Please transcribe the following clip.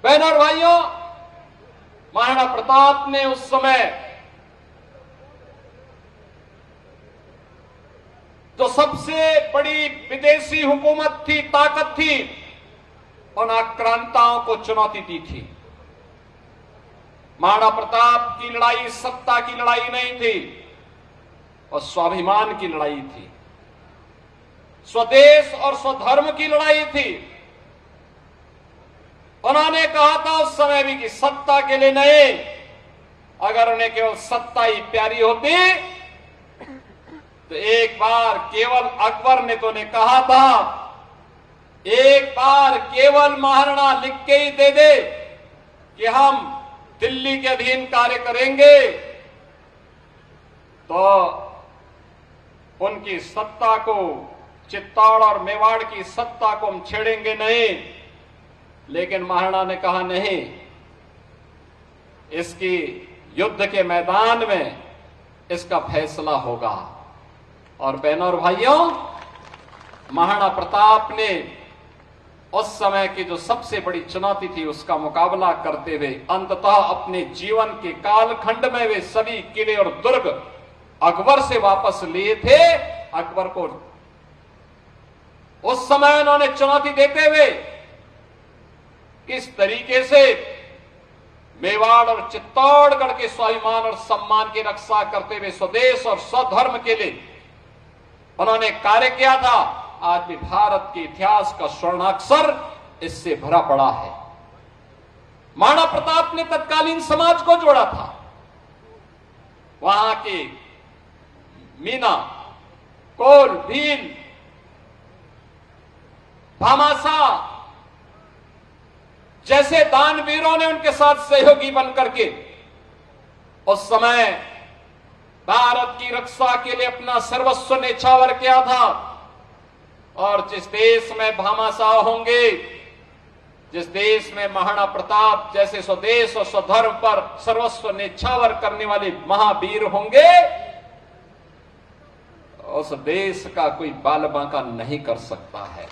बहनों और भाइयों, महाराणा प्रताप ने उस समय जो सबसे बड़ी विदेशी हुकूमत थी, ताकत थी, उन आक्रांताओं को चुनौती दी थी। महाराणा प्रताप की लड़ाई सत्ता की लड़ाई नहीं थी और स्वाभिमान की लड़ाई थी, स्वदेश और स्वधर्म की लड़ाई थी। उन्होंने कहा था उस समय भी कि सत्ता के लिए नहीं, अगर उन्हें केवल सत्ता ही प्यारी होती तो एक बार केवल अकबर ने तो उन्हें कहा था, एक बार केवल महाराणा लिख के ही दे दे कि हम दिल्ली के अधीन कार्य करेंगे तो उनकी सत्ता को, चित्तौड़ और मेवाड़ की सत्ता को हम छेड़ेंगे नहीं। लेकिन महाराणा ने कहा नहीं, इसकी युद्ध के मैदान में इसका फैसला होगा। और बहनों और भाइयों, महाराणा प्रताप ने उस समय की जो सबसे बड़ी चुनौती थी उसका मुकाबला करते हुए अंततः अपने जीवन के कालखंड में वे सभी किले और दुर्ग अकबर से वापस लिए थे। अकबर को उस समय उन्होंने चुनौती देते हुए किस तरीके से मेवाड़ और चित्तौड़गढ़ के स्वाभिमान और सम्मान की रक्षा करते हुए स्वदेश और स्वधर्म के लिए उन्होंने कार्य किया था, आज भी भारत के इतिहास का स्वर्णाक्षर इससे भरा पड़ा है। महाराणा प्रताप ने तत्कालीन समाज को जोड़ा था। वहां के मीना, कोल, भील, भामाशाह जैसे दानवीरों ने उनके साथ सहयोगी बनकर के उस समय भारत की रक्षा के लिए अपना सर्वस्व न्यौछावर किया था। और जिस देश में भामाशाह होंगे, जिस देश में महाराणा प्रताप जैसे स्वदेश और स्वधर्म पर सर्वस्व न्यौछावर करने वाले महावीर होंगे, उस देश का कोई बाल बांका नहीं कर सकता है।